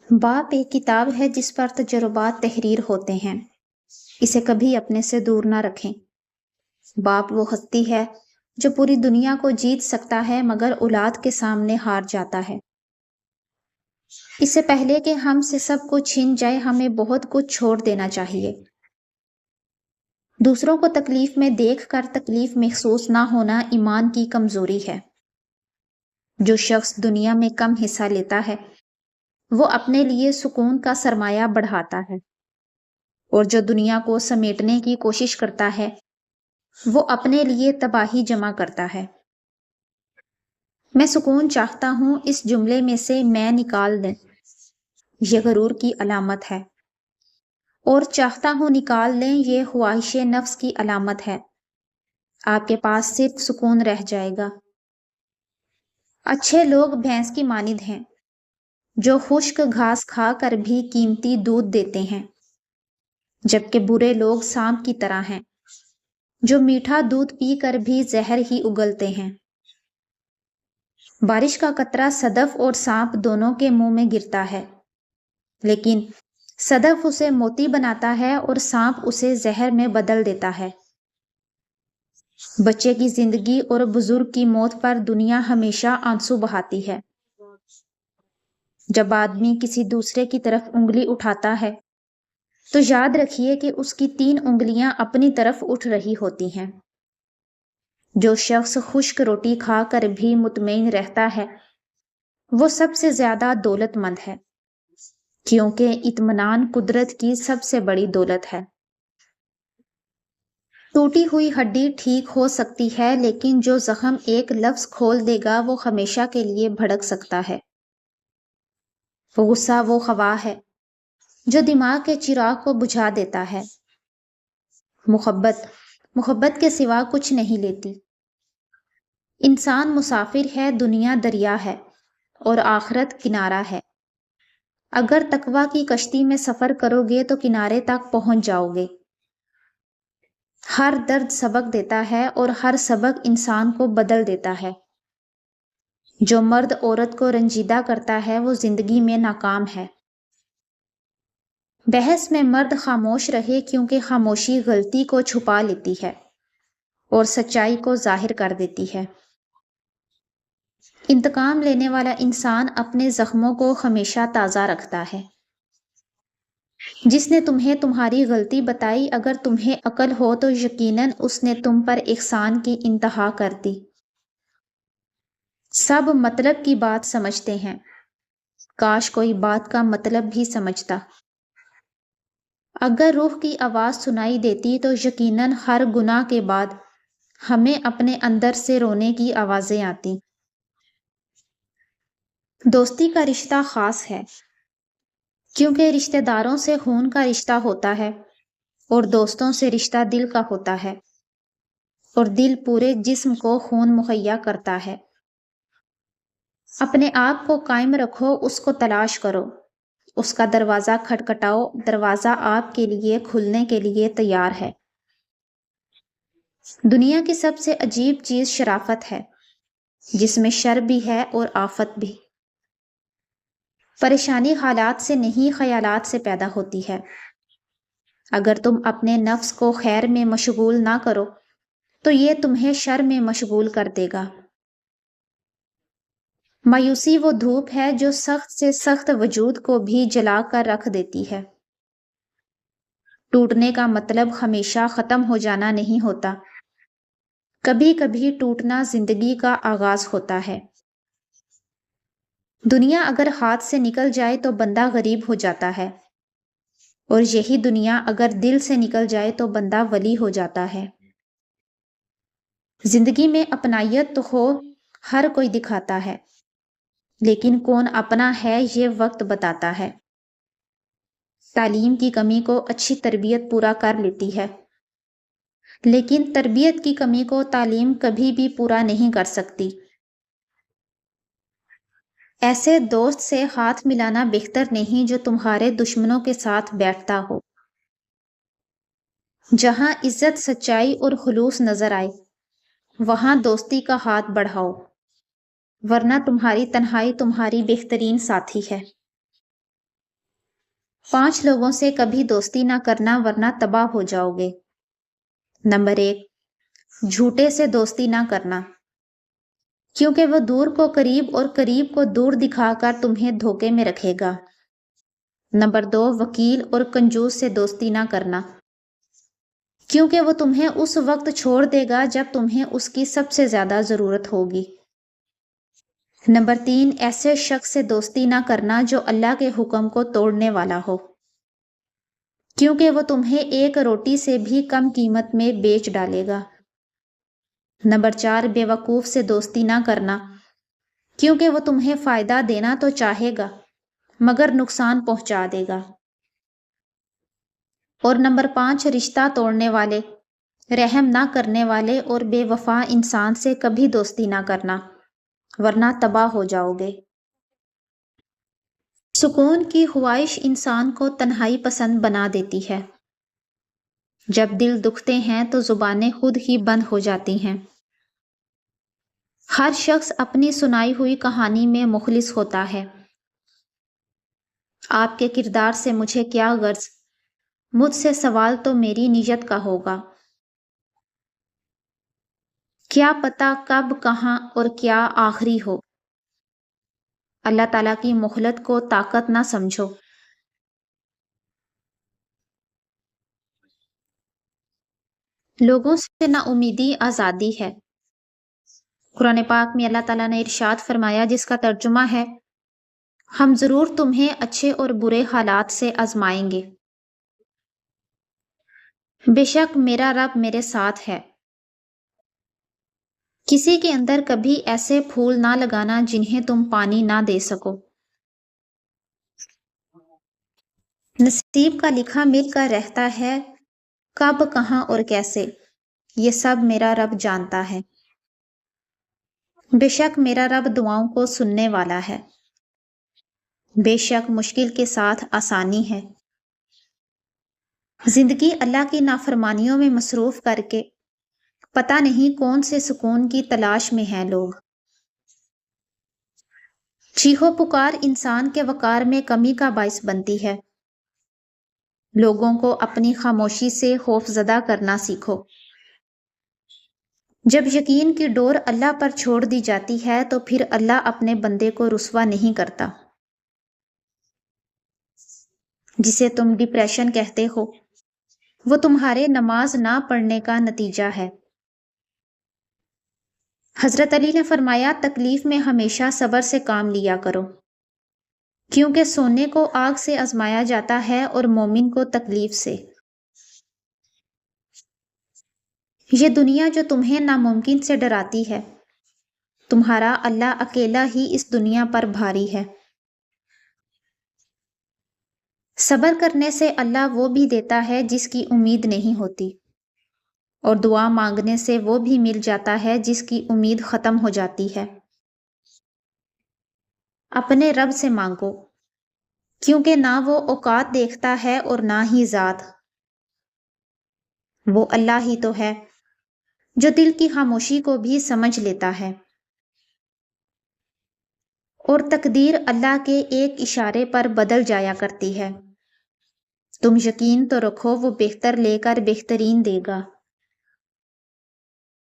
باپ ایک کتاب ہے جس پر تجربات تحریر ہوتے ہیں۔ اسے کبھی اپنے سے دور نہ رکھیں۔ باپ وہ ہستی ہے جو پوری دنیا کو جیت سکتا ہے مگر اولاد کے سامنے ہار جاتا ہے۔ اس سے پہلے کہ ہم سے سب کچھ چھن جائے ہمیں بہت کچھ چھوڑ دینا چاہیے۔ دوسروں کو تکلیف میں دیکھ کر تکلیف محسوس نہ ہونا ایمان کی کمزوری ہے۔ جو شخص دنیا میں کم حصہ لیتا ہے وہ اپنے لیے سکون کا سرمایہ بڑھاتا ہے، اور جو دنیا کو سمیٹنے کی کوشش کرتا ہے وہ اپنے لیے تباہی جمع کرتا ہے۔ میں سکون چاہتا ہوں اس جملے میں سے میں نکال دیں، یہ غرور کی علامت ہے، اور چاہتا ہوں نکال لیں یہ خواہش نفس کی علامت ہے۔ آپ کے پاس صرف سکون رہ جائے گا۔ اچھے لوگ بھینس کی مانند ہیں جو خشک گھاس کھا کر بھی قیمتی دودھ دیتے ہیں، جبکہ برے لوگ سانپ کی طرح ہیں جو میٹھا دودھ پی کر بھی زہر ہی اگلتے ہیں۔ بارش کا قطرہ صدف اور سانپ دونوں کے منہ میں گرتا ہے، لیکن صدف اسے موتی بناتا ہے اور سانپ اسے زہر میں بدل دیتا ہے۔ بچے کی زندگی اور بزرگ کی موت پر دنیا ہمیشہ آنسو بہاتی ہے۔ جب آدمی کسی دوسرے کی طرف انگلی اٹھاتا ہے تو یاد رکھیے کہ اس کی 3 انگلیاں اپنی طرف اٹھ رہی ہوتی ہیں۔ جو شخص خشک روٹی کھا کر بھی مطمئن رہتا ہے وہ سب سے زیادہ دولت مند ہے، کیونکہ اطمینان قدرت کی سب سے بڑی دولت ہے۔ ٹوٹی ہوئی ہڈی ٹھیک ہو سکتی ہے، لیکن جو زخم ایک لفظ کھول دے گا وہ ہمیشہ کے لیے بھڑک سکتا ہے۔ غصہ وہ ہوا ہے جو دماغ کے چراغ کو بجھا دیتا ہے۔ محبت کے سوا کچھ نہیں لیتی۔ انسان مسافر ہے، دنیا دریا ہے اور آخرت کنارہ ہے۔ اگر تقویٰ کی کشتی میں سفر کرو گے تو کنارے تک پہنچ جاؤ گے۔ ہر درد سبق دیتا ہے اور ہر سبق انسان کو بدل دیتا ہے۔ جو مرد عورت کو رنجیدہ کرتا ہے وہ زندگی میں ناکام ہے۔ بحث میں مرد خاموش رہے کیونکہ خاموشی غلطی کو چھپا لیتی ہے اور سچائی کو ظاہر کر دیتی ہے۔ انتقام لینے والا انسان اپنے زخموں کو ہمیشہ تازہ رکھتا ہے۔ جس نے تمہیں تمہاری غلطی بتائی، اگر تمہیں عقل ہو تو یقیناً اس نے تم پر احسان کی انتہا کر دی۔ سب مطلب کی بات سمجھتے ہیں، کاش کوئی بات کا مطلب بھی سمجھتا۔ اگر روح کی آواز سنائی دیتی تو یقیناً ہر گناہ کے بعد ہمیں اپنے اندر سے رونے کی آوازیں آتی۔ دوستی کا رشتہ خاص ہے کیونکہ رشتہ داروں سے خون کا رشتہ ہوتا ہے اور دوستوں سے رشتہ دل کا ہوتا ہے، اور دل پورے جسم کو خون مہیا کرتا ہے۔ اپنے آپ کو قائم رکھو، اس کو تلاش کرو، اس کا دروازہ کھٹکھٹاؤ، دروازہ آپ کے لیے کھلنے کے لیے تیار ہے۔ دنیا کی سب سے عجیب چیز شرافت ہے، جس میں شر بھی ہے اور آفت بھی۔ پریشانی حالات سے نہیں، خیالات سے پیدا ہوتی ہے۔ اگر تم اپنے نفس کو خیر میں مشغول نہ کرو تو یہ تمہیں شر میں مشغول کر دے گا۔ مایوسی وہ دھوپ ہے جو سخت سے سخت وجود کو بھی جلا کر رکھ دیتی ہے۔ ٹوٹنے کا مطلب ہمیشہ ختم ہو جانا نہیں ہوتا، کبھی کبھی ٹوٹنا زندگی کا آغاز ہوتا ہے۔ دنیا اگر ہاتھ سے نکل جائے تو بندہ غریب ہو جاتا ہے، اور یہی دنیا اگر دل سے نکل جائے تو بندہ ولی ہو جاتا ہے۔ زندگی میں اپنائیت تو ہو ہر کوئی دکھاتا ہے، لیکن کون اپنا ہے یہ وقت بتاتا ہے۔ تعلیم کی کمی کو اچھی تربیت پورا کر لیتی ہے، لیکن تربیت کی کمی کو تعلیم کبھی بھی پورا نہیں کر سکتی۔ ایسے دوست سے ہاتھ ملانا بہتر نہیں جو تمہارے دشمنوں کے ساتھ بیٹھتا ہو۔ جہاں عزت، سچائی اور خلوص نظر آئے وہاں دوستی کا ہاتھ بڑھاؤ، ورنہ تمہاری تنہائی تمہاری بہترین ساتھی ہے۔ 5 لوگوں سے کبھی دوستی نہ کرنا ورنہ تباہ ہو جاؤ گے۔ نمبر 1، جھوٹے سے دوستی نہ کرنا، کیونکہ وہ دور کو قریب اور قریب کو دور دکھا کر تمہیں دھوکے میں رکھے گا۔ نمبر 2، وکیل اور کنجوس سے دوستی نہ کرنا، کیونکہ وہ تمہیں اس وقت چھوڑ دے گا جب تمہیں اس کی سب سے زیادہ ضرورت ہوگی۔ نمبر 3، ایسے شخص سے دوستی نہ کرنا جو اللہ کے حکم کو توڑنے والا ہو، کیونکہ وہ تمہیں ایک روٹی سے بھی کم قیمت میں بیچ ڈالے گا۔ نمبر 4، بے وقوف سے دوستی نہ کرنا، کیونکہ وہ تمہیں فائدہ دینا تو چاہے گا مگر نقصان پہنچا دے گا۔ اور نمبر 5، رشتہ توڑنے والے، رحم نہ کرنے والے اور بے وفا انسان سے کبھی دوستی نہ کرنا ورنہ تباہ ہو جاؤ گے۔ سکون کی خواہش انسان کو تنہائی پسند بنا دیتی ہے۔ جب دل دکھتے ہیں تو زبانیں خود ہی بند ہو جاتی ہیں۔ ہر شخص اپنی سنائی ہوئی کہانی میں مخلص ہوتا ہے۔ آپ کے کردار سے مجھے کیا غرض، مجھ سے سوال تو میری نیت کا ہوگا۔ کیا پتہ کب، کہاں اور کیا آخری ہو۔ اللہ تعالیٰ کی مہلت کو طاقت نہ سمجھو۔ لوگوں سے نا امیدی آزادی ہے۔ قرآن پاک میں اللہ تعالیٰ نے ارشاد فرمایا، جس کا ترجمہ ہے، ہم ضرور تمہیں اچھے اور برے حالات سے آزمائیں گے، بے شک میرا رب میرے ساتھ ہے۔ کسی کے اندر کبھی ایسے پھول نہ لگانا جنہیں تم پانی نہ دے سکو۔ نصیب کا لکھا مل کر رہتا ہے، کب، کہاں اور کیسے، یہ سب میرا رب جانتا ہے۔ بے شک میرا رب دعاؤں کو سننے والا ہے۔ بے شک مشکل کے ساتھ آسانی ہے۔ زندگی اللہ کی نافرمانیوں میں مصروف کر کے پتہ نہیں کون سے سکون کی تلاش میں ہیں لوگ۔ چیخو پکار انسان کے وقار میں کمی کا باعث بنتی ہے۔ لوگوں کو اپنی خاموشی سے خوف زدہ کرنا سیکھو۔ جب یقین کی ڈور اللہ پر چھوڑ دی جاتی ہے تو پھر اللہ اپنے بندے کو رسوا نہیں کرتا۔ جسے تم ڈپریشن کہتے ہو، وہ تمہارے نماز نہ پڑھنے کا نتیجہ ہے۔ حضرت علی نے فرمایا، تکلیف میں ہمیشہ صبر سے کام لیا کرو، کیونکہ سونے کو آگ سے آزمایا جاتا ہے اور مومن کو تکلیف سے۔ یہ دنیا جو تمہیں ناممکن سے ڈراتی ہے، تمہارا اللہ اکیلا ہی اس دنیا پر بھاری ہے۔ صبر کرنے سے اللہ وہ بھی دیتا ہے جس کی امید نہیں ہوتی، اور دعا مانگنے سے وہ بھی مل جاتا ہے جس کی امید ختم ہو جاتی ہے۔ اپنے رب سے مانگو، کیونکہ نہ وہ اوقات دیکھتا ہے اور نہ ہی ذات۔ وہ اللہ ہی تو ہے جو دل کی خاموشی کو بھی سمجھ لیتا ہے، اور تقدیر اللہ کے ایک اشارے پر بدل جایا کرتی ہے۔ تم یقین تو رکھو، وہ بہتر لے کر بہترین دے گا۔